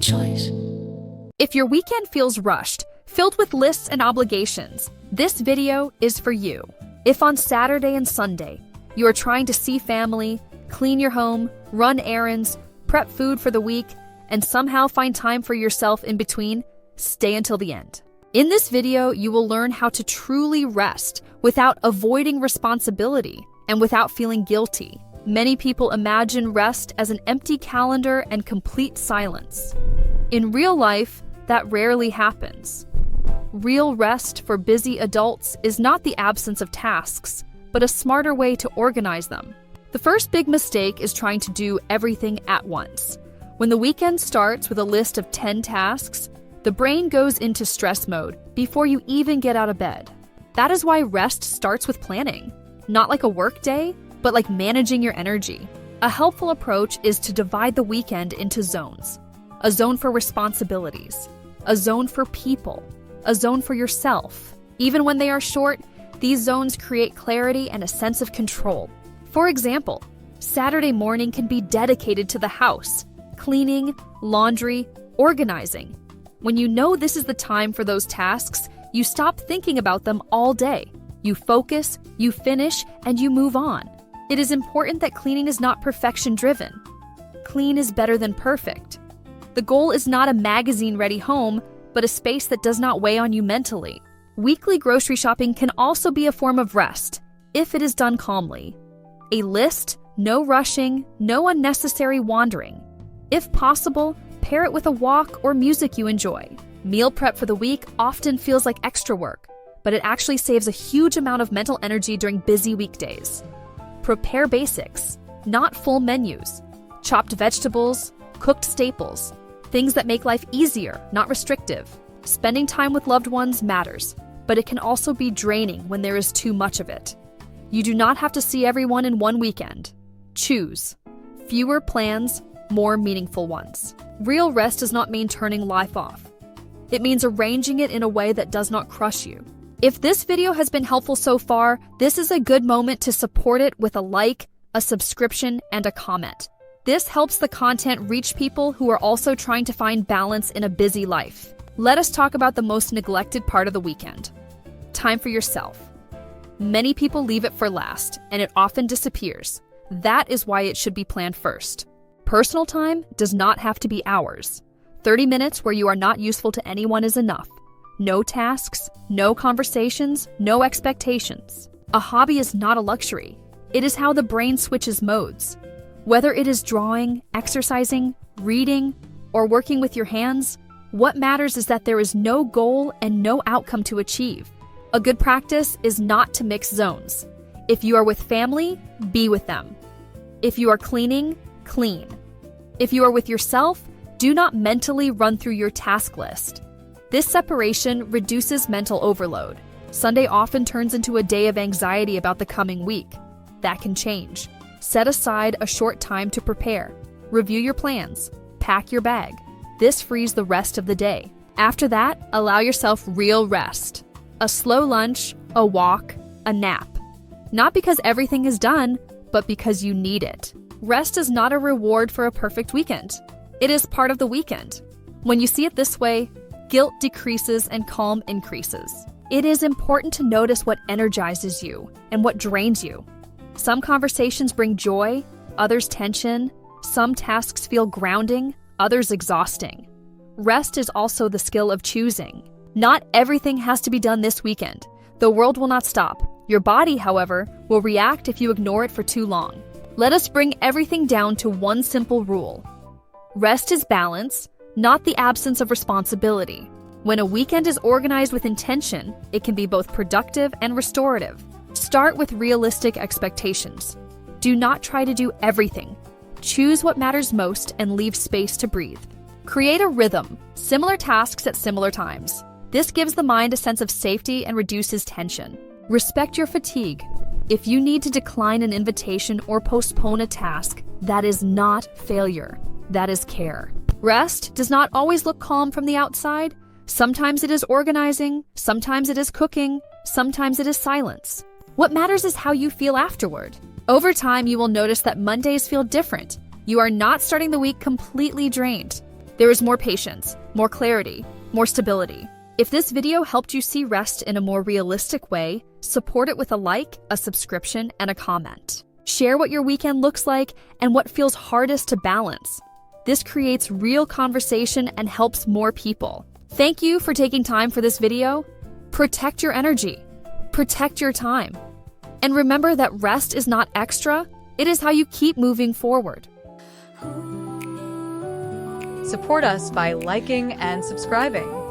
choice. If your weekend feels rushed, filled with lists and obligations, this video is for you. If on Saturday and Sunday, you are trying to see family, clean your home, run errands, prep food for the week, and somehow find time for yourself in between, stay until the end. In this video, you will learn how to truly rest without avoiding responsibility and without feeling guilty. Many people imagine rest as an empty calendar and complete silence. In real life, that rarely happens. Real rest for busy adults is not the absence of tasks, but a smarter way to organize them. The first big mistake is trying to do everything at once. When the weekend starts with a list of 10 tasks, the brain goes into stress mode before you even get out of bed. That is why rest starts with planning. Not like a work day, but like managing your energy. A helpful approach is to divide the weekend into zones. A zone for responsibilities, a zone for people, a zone for yourself. Even when they are short, these zones create clarity and a sense of control. For example, Saturday morning can be dedicated to the house, cleaning, laundry, organizing. When you know this is the time for those tasks, you stop thinking about them all day. You focus, you finish, and you move on. It is important that cleaning is not perfection-driven. Clean is better than perfect. The goal is not a magazine-ready home, but a space that does not weigh on you mentally. Weekly grocery shopping can also be a form of rest, if it is done calmly. A list, no rushing, no unnecessary wandering. If possible, pair it with a walk or music you enjoy. Meal prep for the week often feels like extra work, but it actually saves a huge amount of mental energy during busy weekdays. Prepare basics, not full menus. Chopped vegetables, cooked staples. Things that make life easier, not restrictive. Spending time with loved ones matters, but it can also be draining when there is too much of it. You do not have to see everyone in one weekend. Choose. Fewer plans, more meaningful ones. Real rest does not mean turning life off. It means arranging it in a way that does not crush you. If this video has been helpful so far, this is a good moment to support it with a like, a subscription, and a comment. This helps the content reach people who are also trying to find balance in a busy life. Let us talk about the most neglected part of the weekend. Time for yourself. Many people leave it for last, and it often disappears. That is why it should be planned first. Personal time does not have to be hours. 30 minutes where you are not useful to anyone is enough. No tasks, no conversations, no expectations. A hobby is not a luxury. It is how the brain switches modes. Whether it is drawing, exercising, reading, or working with your hands, what matters is that there is no goal and no outcome to achieve. A good practice is not to mix zones. If you are with family, be with them. If you are cleaning, clean. If you are with yourself, do not mentally run through your task list. This separation reduces mental overload. Sunday often turns into a day of anxiety about the coming week. That can change. Set aside a short time to prepare. Review your plans. Pack your bag. This frees the rest of the day. After that, allow yourself real rest. A slow lunch, a walk, a nap. Not because everything is done, but because you need it. Rest is not a reward for a perfect weekend. It is part of the weekend. When you see it this way, guilt decreases and calm increases. It is important to notice what energizes you and what drains you. Some conversations bring joy, others tension. Some tasks feel grounding, others exhausting. Rest is also the skill of choosing. Not everything has to be done this weekend. The world will not stop. Your body, however, will react if you ignore it for too long. Let us bring everything down to one simple rule. Rest is balance, not the absence of responsibility. When a weekend is organized with intention, it can be both productive and restorative. Start with realistic expectations. Do not try to do everything. Choose what matters most and leave space to breathe. Create a rhythm, similar tasks at similar times. This gives the mind a sense of safety and reduces tension. Respect your fatigue. If you need to decline an invitation or postpone a task, that is not failure. That is care. Rest does not always look calm from the outside. Sometimes it is organizing, sometimes it is cooking, sometimes it is silence. What matters is how you feel afterward. Over time, you will notice that Mondays feel different. You are not starting the week completely drained. There is more patience, more clarity, more stability. If this video helped you see rest in a more realistic way, support it with a like, a subscription, and a comment. Share what your weekend looks like and what feels hardest to balance. This creates real conversation and helps more people. Thank you for taking time for this video. Protect your energy. Protect your time. And remember that rest is not extra, it is how you keep moving forward. Support us by liking and subscribing.